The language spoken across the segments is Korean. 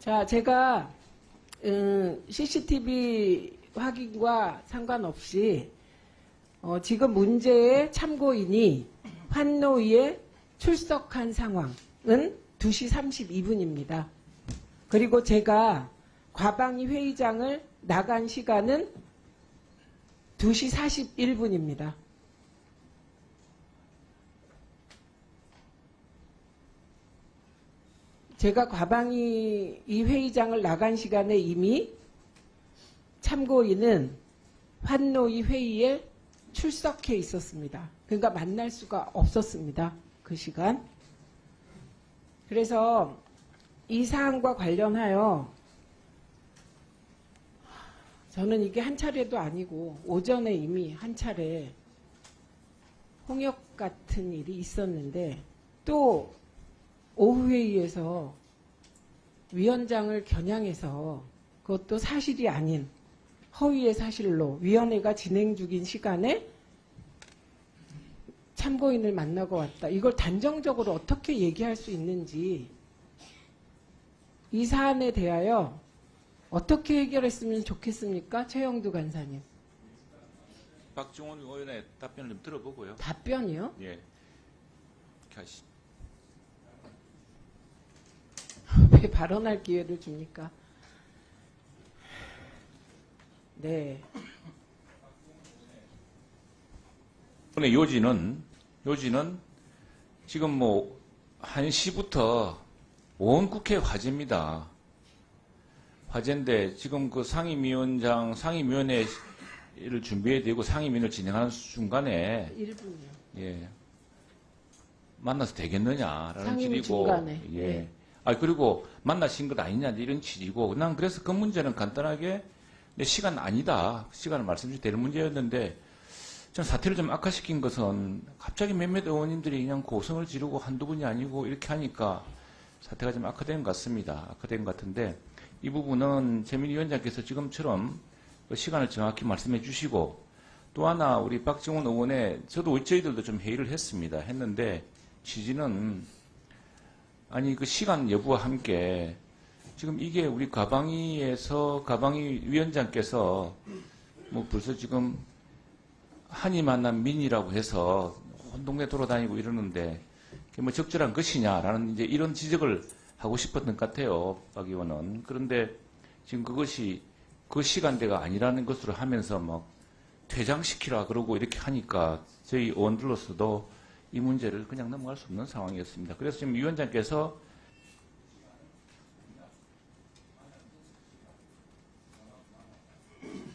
자, 제가 CCTV 확인과 상관없이 지금 문제의 참고인이 환노위에 출석한 상황은 2시 32분입니다. 그리고 제가 과방위 회의장을 나간 시간은 2시 41분입니다. 제가 과방위 이 회의장을 나간 시간에 이미 참고인은 환노위 회의에 출석해 있었습니다. 그러니까 만날 수가 없었습니다. 그 시간. 그래서 이 사안과 관련하여 저는 이게 한 차례도 아니고 오전에 이미 한 차례 홍역 같은 일이 있었는데 또 오후 회의에서 위원장을 겨냥해서 그것도 사실이 아닌 허위의 사실로 위원회가 진행 중인 시간에 참고인을 만나고 왔다. 이걸 단정적으로 어떻게 얘기할 수 있는지 이 사안에 대하여 어떻게 해결했으면 좋겠습니까? 최영두 간사님. 박정원 의원의 답변을 좀 들어보고요. 답변이요? 예. 이렇게 하시죠. 왜 발언할 기회를 줍니까? 네. 오늘 요지는 지금 뭐 1시부터 온 국회 화제입니다. 화제인데 지금 그 상임위원회를 준비해야 되고 상임위를 진행하는 순간에 1분이요. 예. 만나서 되겠느냐라는 상임위 질이고 중간에. 예. 네. 그리고 만나신 것 아니냐 이런 질이고 난 그래서 그 문제는 간단하게 내 시간 아니다. 시간을 말씀드려야 되는 문제였는데 전 사태를 좀 악화시킨 것은 갑자기 몇몇 의원님들이 그냥 고성을 지르고 한두 분이 아니고 이렇게 하니까 사태가 좀 악화된 것 같습니다. 악화된 것 같은데 이 부분은 최민희 위원장께서 지금처럼 그 시간을 정확히 말씀해 주시고 또 하나 우리 박정원 의원의 저희들도 좀 회의를 했는데 취지는 아니 그 시간 여부와 함께 지금 이게 우리 과방위 위원장께서 뭐 벌써 지금 한이 만난 민이라고 해서 온 동네 돌아다니고 이러는데 그게 뭐 적절한 것이냐라는 이제 이런 지적을 하고 싶었던 것 같아요, 박 의원은. 그런데 지금 그것이 그 시간대가 아니라는 것으로 하면서 막 퇴장시키라 그러고 이렇게 하니까 저희 의원들로서도 이 문제를 그냥 넘어갈 수 없는 상황이었습니다. 그래서 지금 위원장께서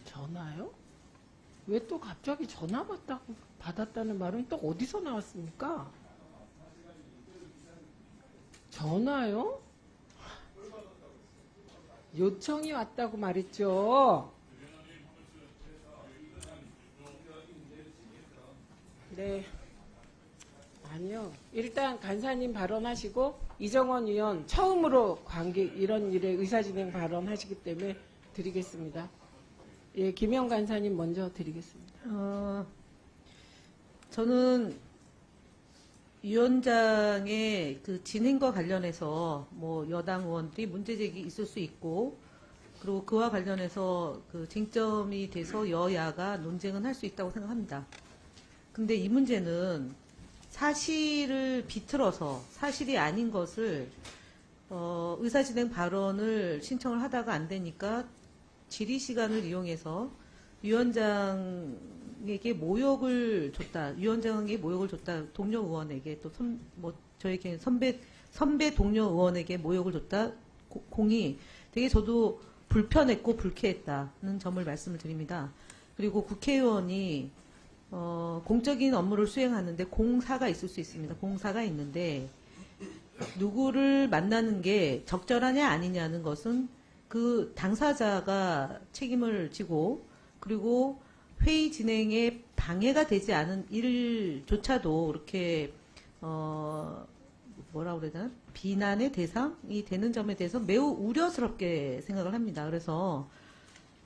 전화요? 왜 또 갑자기 전화 받았다는 말은 또 어디서 나왔습니까? 전화요? 요청이 왔다고 말했죠. 네. 아니요. 일단 간사님 발언하시고 이정원 의원 처음으로 이런 일에 의사진행 발언하시기 때문에 드리겠습니다. 예, 김영 간사님 먼저 드리겠습니다. 저는 위원장의 그 진행과 관련해서 뭐 여당 의원들이 문제제기 있을 수 있고 그리고 그와 관련해서 그 쟁점이 돼서 여야가 논쟁은 할 수 있다고 생각합니다. 근데 이 문제는 사실을 비틀어서 사실이 아닌 것을 의사진행 발언을 신청을 하다가 안 되니까 질의 시간을 이용해서 위원장에게 모욕을 줬다. 위원장에게 모욕을 줬다. 동료 의원에게 또 저에게 선배 동료 의원에게 모욕을 줬다. 공이 되게 저도 불편했고 불쾌했다는 점을 말씀을 드립니다. 그리고 국회의원이 공적인 업무를 수행하는데 공사가 있을 수 있습니다. 공사가 있는데 누구를 만나는 게 적절하냐 아니냐는 것은 그 당사자가 책임을 지고 그리고 회의 진행에 방해가 되지 않은 일조차도 그렇게 뭐라고 그래야 되나? 비난의 대상이 되는 점에 대해서 매우 우려스럽게 생각을 합니다. 그래서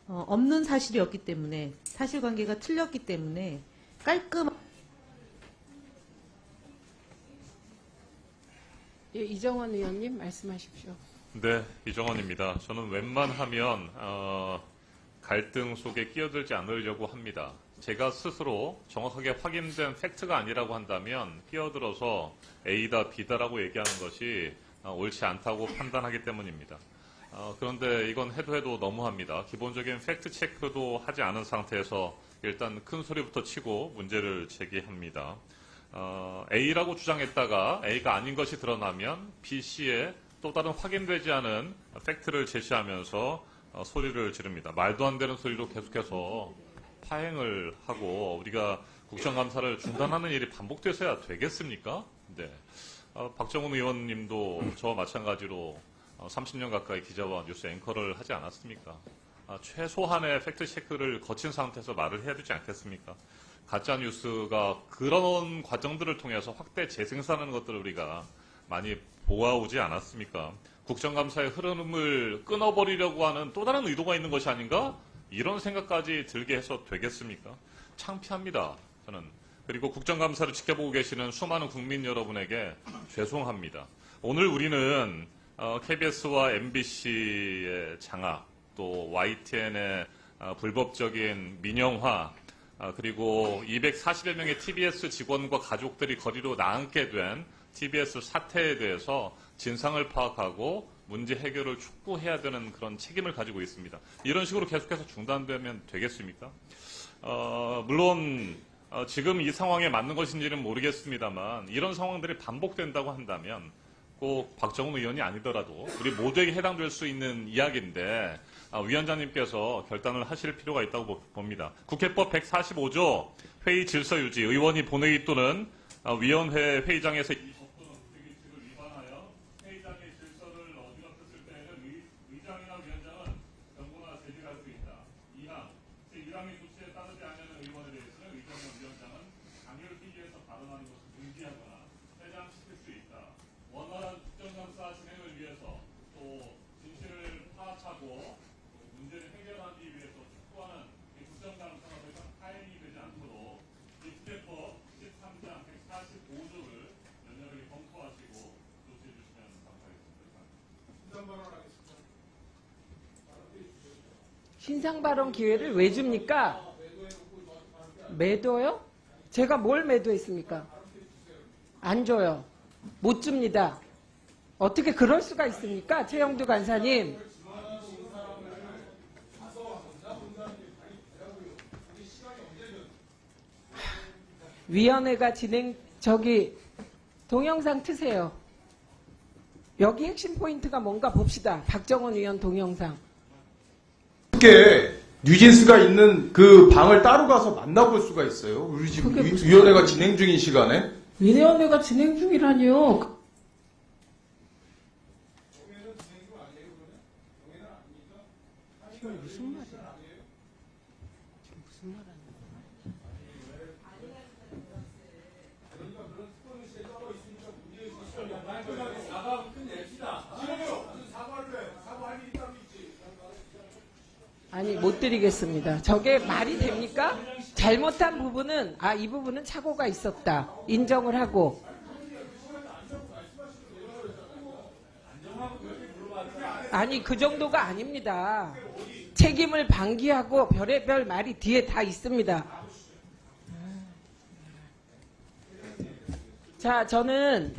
없는 사실이었기 때문에 사실관계가 틀렸기 때문에 예, 이정원 의원님 말씀하십시오. 네, 이정원입니다. 저는 웬만하면 갈등 속에 끼어들지 않으려고 합니다. 제가 스스로 정확하게 확인된 팩트가 아니라고 한다면 끼어들어서 A다 B다라고 얘기하는 것이 옳지 않다고 판단하기 때문입니다. 그런데 이건 해도 너무합니다. 기본적인 팩트 체크도 하지 않은 상태에서 일단 큰 소리부터 치고 문제를 제기합니다. A라고 주장했다가 A가 아닌 것이 드러나면 B, C의 또 다른 확인되지 않은 팩트를 제시하면서 소리를 지릅니다. 말도 안 되는 소리로 계속해서 파행을 하고 우리가 국정감사를 중단하는 일이 반복돼서야 되겠습니까? 네. 박정훈 의원님도 저와 마찬가지로 30년 가까이 기자와 뉴스 앵커를 하지 않았습니까? 최소한의 팩트 체크를 거친 상태에서 말을 해야 되지 않겠습니까? 가짜 뉴스가 그런 과정들을 통해서 확대 재생산하는 것들을 우리가 많이 보아오지 않았습니까? 국정감사의 흐름을 끊어버리려고 하는 또 다른 의도가 있는 것이 아닌가? 이런 생각까지 들게 해서 되겠습니까? 창피합니다. 저는. 그리고 국정감사를 지켜보고 계시는 수많은 국민 여러분에게 죄송합니다. 오늘 우리는 KBS와 MBC의 장악, 또 YTN의 불법적인 민영화, 그리고 240여 명의 TBS 직원과 가족들이 거리로 나앉게 된 TBS 사태에 대해서 진상을 파악하고 문제 해결을 촉구해야 되는 그런 책임을 가지고 있습니다. 이런 식으로 계속해서 중단되면 되겠습니까? 물론 지금 이 상황에 맞는 것인지는 모르겠습니다만 이런 상황들이 반복된다고 한다면 꼭 박정훈 의원이 아니더라도 우리 모두에게 해당될 수 있는 이야기인데 위원장님께서 결단을 하실 필요가 있다고 봅니다. 국회법 145조 회의 질서 유지 의원이 본회의 또는 위원회 회의장에서 이 법도는 국회규칙을 위반하여 회의장의 질서를 어지럽혔을 때에는 의장이나 위원장은 경고나 제지할 수 있다. 2항 제1항의 조치에 따르지 않는 의원에 대해서는 의장이나 위원장은 강요를 피해서 발언하는 것을 금지하거나 퇴장시킬 수 있다. 원활한 국정감사 진행을 위해서 또 진실을 파악하고 문제를 해결하기 위해서 촉구하는 국정감사가 더 이상 파행이 되지 않도록 이 국회법 13장 145조를 연연하게 검토하시고 조치해 주시면 감사하겠습니다. 신상 발언 기회를 왜 줍니까? 매도요? 제가 뭘 매도했습니까? 안 줘요. 못 줍니다. 어떻게 그럴 수가 있습니까? 최영두 간사님. 위원회가 동영상 트세요. 여기 핵심 포인트가 뭔가 봅시다. 박정원 위원 동영상. 쉽게 뉴진스가 있는 그 방을 따로 가서 만나볼 수가 있어요. 우리 지금 그게 무슨 위원회가 진행 중인 시간에. 위원회가 진행 중이라니요. 지금 무슨 말이야? 지금 무슨 말하는 아니, 못 드리겠습니다. 저게 말이 됩니까? 잘못한 부분은, 이 부분은 착오가 있었다. 인정을 하고. 아니, 그 정도가 아닙니다. 책임을 방기하고 별의별 말이 뒤에 다 있습니다. 자, 저는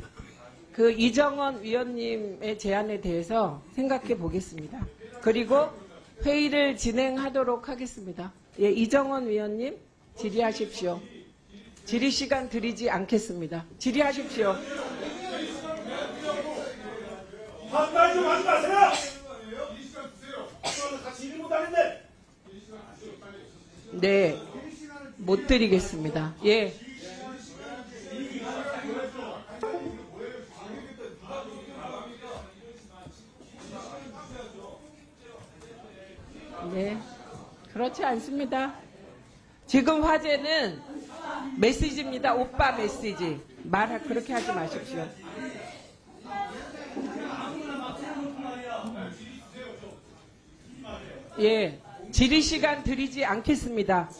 그 이정원 위원님의 제안에 대해서 생각해 보겠습니다. 그리고 회의를 진행하도록 하겠습니다. 예, 이정원 위원님 질의하십시오. 질의 시간 드리지 않겠습니다. 질의하십시오. 반말 좀 하지 마세요! 같이 일을 못하는데! 네, 못 드리겠습니다. 예. 네, 그렇지 않습니다. 지금 화제는 메시지입니다. 오빠 메시지. 그렇게 하지 마십시오. 예, 질의 시간 드리지 않겠습니다.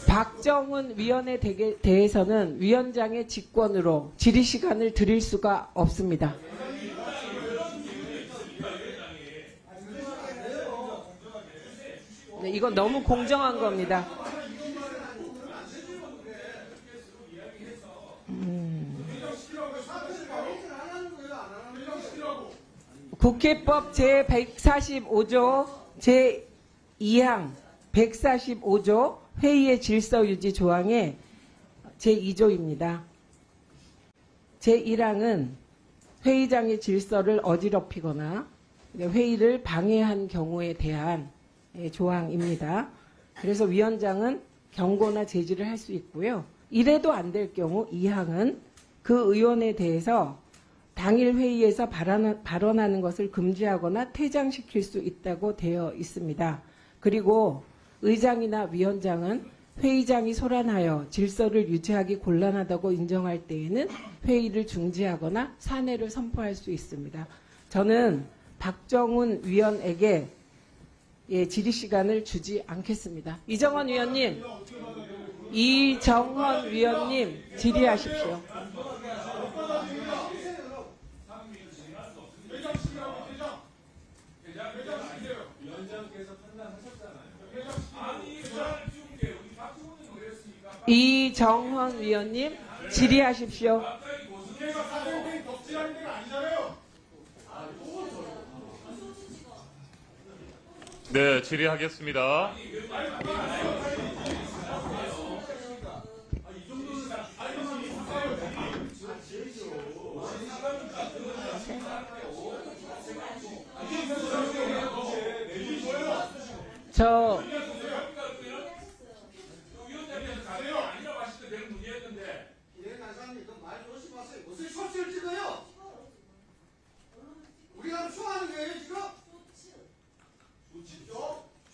박정훈 위원에 대해서는 위원장의 직권으로 질의 시간을 드릴 수가 없습니다. 네, 이건 너무 공정한 겁니다. 국회법 제145조 제2항 145조 회의의 질서 유지 조항의 제2조입니다. 제1항은 회의장의 질서를 어지럽히거나 회의를 방해한 경우에 대한 조항입니다. 그래서 위원장은 경고나 제지를 할 수 있고요. 이래도 안 될 경우 2항은 그 의원에 대해서 당일 회의에서 발언하는 것을 금지하거나 퇴장시킬 수 있다고 되어 있습니다. 그리고 의장이나 위원장은 회의장이 소란하여 질서를 유지하기 곤란하다고 인정할 때에는 회의를 중지하거나 사내를 선포할 수 있습니다. 저는 박정훈 위원에게 질의 시간을 주지 않겠습니다. 이정헌 위원님, 이정헌 위원님 질의하십시오. 이정헌 위원님 질의하십시오. 네, 질의하겠습니다. 저 무슨 쇼츠를 찍어요? 우리가 쇼하는 거예요 지금?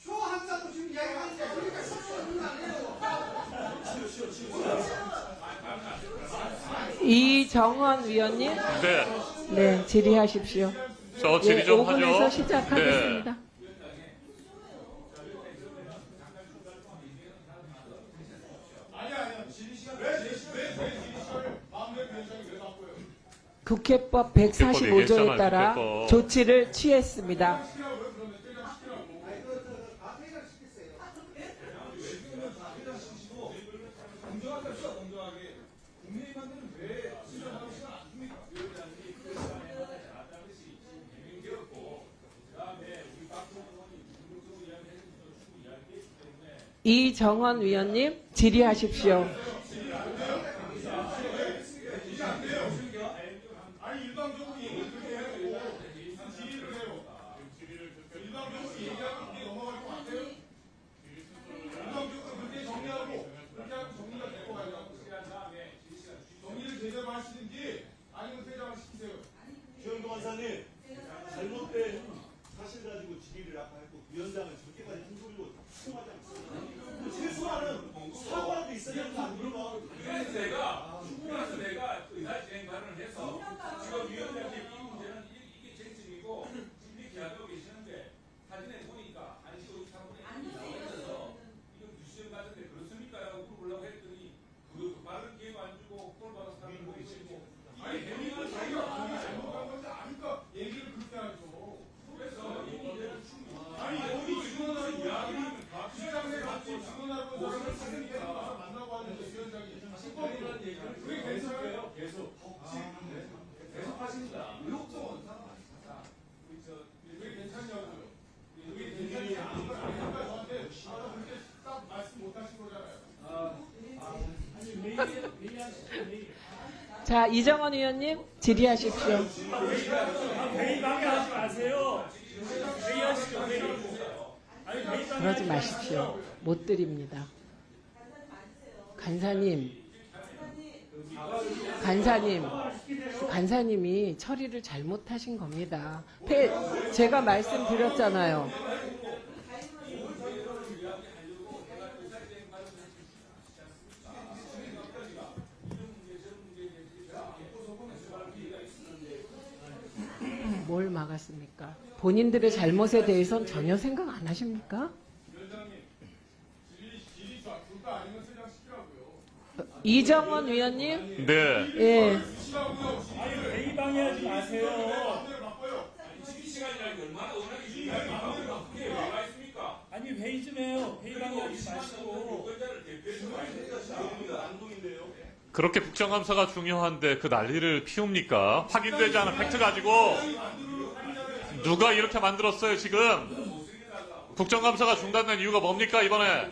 쇼 한다고 지금 이야기하는데 그러니까 쇼하는 거 아니에요? 이정헌 위원님, 네, 네 질의하십시오. 저 질의 좀 5분에서 하죠. 시작하겠습니다. 국회법 145조에 따라 국회법. 조치를 취했습니다. 이정헌 위원님 질의하십시오. 아니 일방적으로 얘기를 그렇게 해요. 질의를 해요. 일방적으로 얘기하고 그게 넘어갈 것 같아요? 일방적으로 그렇게 정리하고 그렇게 하고 정리가 될 것 같아요. 정리를 제대로 하시든지 아니면 퇴장을 시키세요. 주영도 원사님, 잘못된 사실 가지고 질의를 아까 했고 위원장은 저렇게까지 큰 소리로 수긍하지 않습니다. 최소한은 사과라도 있어야 되는 거 아닙니까? 그래서 내가 의사 진행 발언을 해서 지금 위원장님 이 문제는 이게 쟁점이고 지금 이렇게 하고 계시는데 사진에 보니까 안시고 사건이 나와 있어서 이거 뉴스점 같은데 그렇습니까? 라고 물어보려고 했더니 그 발언 기회도 안 주고 꼴 받아서 사람을 보고 계시고 아니 대리는 자기가 본인이 잘못한 건지 아니까 얘기를 그렇게 하죠. 그래서 이 문제는 충분히 아니 여기 직원하고 이야기를 시장에 같이 직원하고 사람을 사귀니까 만나고 하는데 위원장이 이런 얘기를 그게 괜찮아요? 계속 계속 하십니다. 의혹적은 그게 괜찮냐고요? 그게 괜찮지 않은 걸 아니까 저한테 그렇게 딱 말씀 못 하신 거잖아요. 자, 이정헌 위원님 질의하십시오. 회의 방해하지 마세요. 회의하시죠. 그러지 마십시오. 못 드립니다. 간사님이 처리를 잘못하신 겁니다. 제가 말씀드렸잖아요. 뭘 막았습니까? 본인들의 잘못에 대해서는 전혀 생각 안 하십니까? 이정헌 위원님? 네. 예. 회의 방해하지 마세요. 지기 시간이라는 게 얼마나 워낙에 중요하게 마음을 바꾸게 왜 있습니까? 아니 여기 회의 좀 해요. 회의방에 하지 마시고. 그렇게 국정감사가 중요한데 그 난리를 피웁니까? 확인되지 않은 팩트 가지고 누가 이렇게 만들었어요 지금? 국정감사가 중단된 이유가 뭡니까 이번에?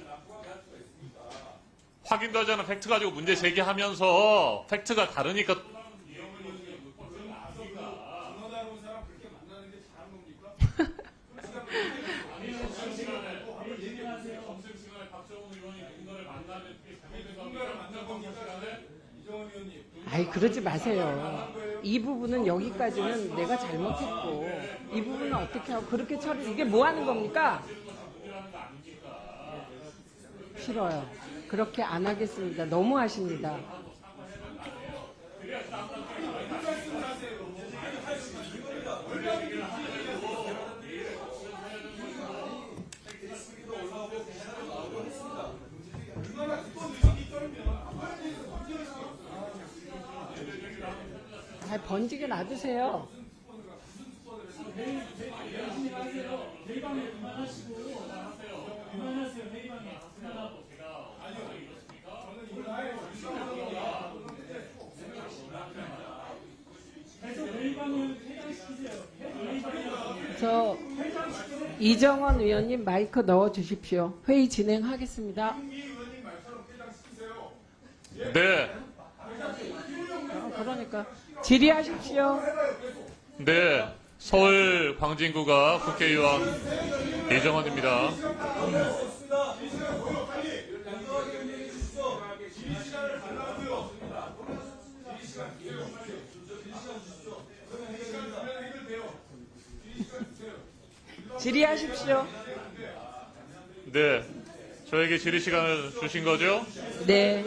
확인되지 않은 팩트 가지고 문제 제기하면서 팩트가 다르니까 아이 그러지 마세요. 이 부분은 여기까지는 내가 잘못했고 이 부분은 어떻게 하고 그렇게 처리 이게 뭐 하는 겁니까? 싫어요. 그렇게 안 하겠습니다. 너무 하십니다. 잘 번지게 놔두세요. 회의방에 그만하시고 나가세요. 그만하세요. 회의방에. 계속 회의방을 퇴장시키세요. 저 이정원 의원님 마이크 넣어 주십시오. 회의 진행하겠습니다. 네, 그러니까 질의하십시오. 네, 서울 광진구가 국회의원 이정원입니다. 질의하십시오. 네, 저에게 질의 시간을 주신 거죠? 네.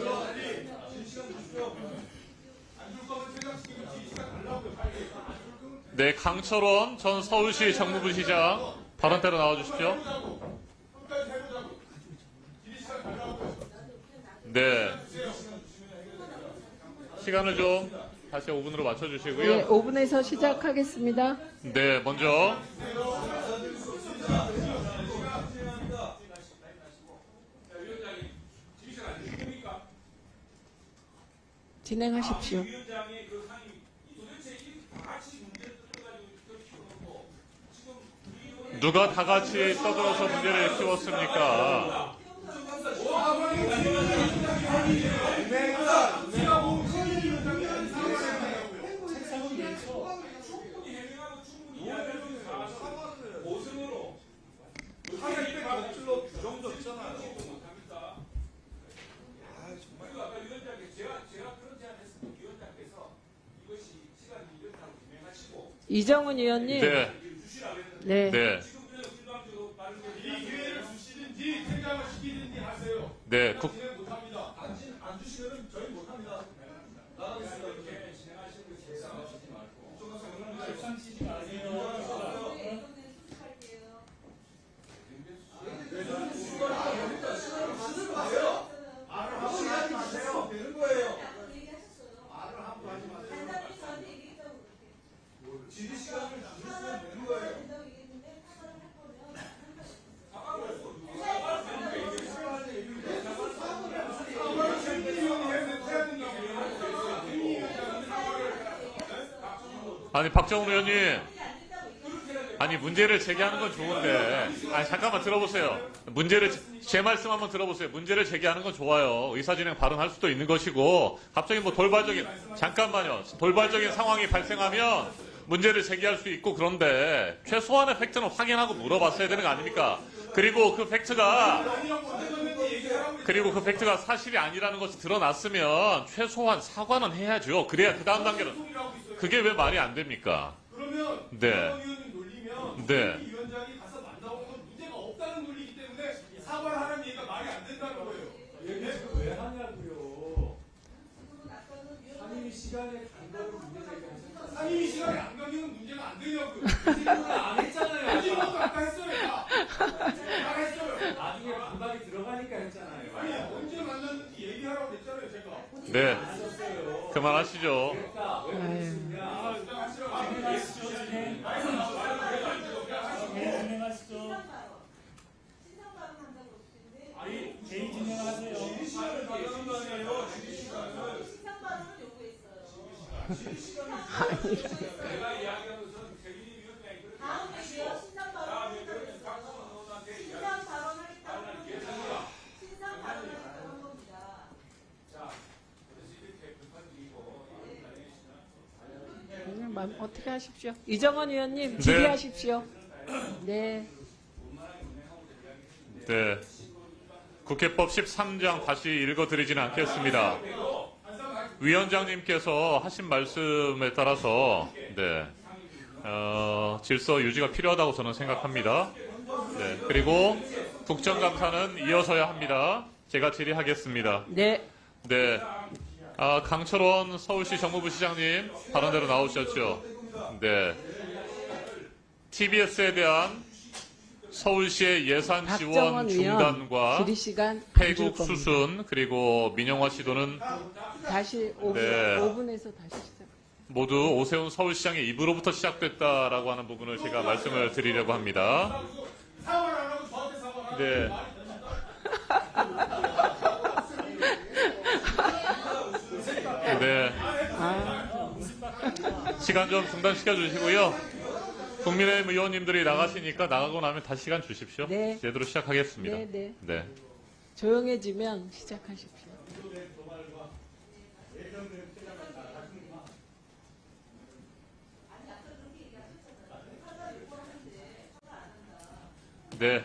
네, 강철원 전 서울시 정무부시장 발언대로 나와주십시오. 네, 시간을 좀 다시 5분으로 맞춰주시고요. 네, 5분에서 시작하겠습니다. 네, 먼저 진행하십시오. 누가 다 같이 떠들어서 문제를 키웠습니까? 이정은 의원님. 네, 네. 네, 네, 아니 박정우 의원님, 아니 문제를 제기하는 건 좋은데, 아니 잠깐만 들어보세요. 제 말씀 한번 들어보세요. 문제를 제기하는 건 좋아요. 의사진행 발언할 수도 있는 것이고, 갑자기 뭐 잠깐만요. 돌발적인 상황이 발생하면 문제를 제기할 수 있고, 그런데 최소한의 팩트는 확인하고 물어봤어야 되는 거 아닙니까? 그리고 그 팩트가 사실이 아니라는 것이 드러났으면 최소한 사과는 해야죠. 그래야 그 다음 단계는. 그게 왜 말이 안 됩니까? 그러면 네. 의원님 놀리면 네. 이 위원장이 가서 만나본 건 문제가 없다는 논리이기 때문에 사과를 하는 얘기가 말이 안 된다는 거예요. 얘기를 왜 하냐고요. 상임위 시간에 간다고 문제 제기하셨잖아요. 상임위 시간에 안 가면 문제가 안 되냐고요. 질문을 안 했잖아요. 아니 이것도 아까 했어요. 다 했어요. 나중에 반박이 들어가니까 했잖아요. 아니 언제 만났는지 얘기하라고 했잖아요 제가. 네. 하셨어요. 그만하시죠. 그러니까 왜 아유. 그러시냐. 진행하시죠. 어떻게 하십시오. 이정원 의원님 네. 질의하십시오. 네. 네. 국회법 13장 다시 읽어드리지는 않겠습니다. 위원장님께서 하신 말씀에 따라서 네, 질서 유지가 필요하다고 저는 생각합니다. 네, 그리고 국정감사는 이어서야 합니다. 제가 질의하겠습니다. 네. 네, 강철원 서울시 정무부 시장님 발언대로 나오셨죠. 네, TBS에 대한 서울시의 예산 지원 박정원 의원 중단과 질의 시간 폐국 수순 그리고 민영화 시도는 다시 5분, 네. 5분에서 다시 시작. 모두 오세훈 서울시장의 입으로부터 시작됐다라고 하는 부분을 제가 말씀을 드리려고 합니다. 사과를 안 하고 저한테 사과를 네. 네. 시간 좀 중단시켜 주시고요. 국민의힘 의원님들이 나가시니까 나가고 나면 다시 시간 주십시오. 네. 제대로 시작하겠습니다. 네, 네. 네. 조용해지면 시작하십시오. 네.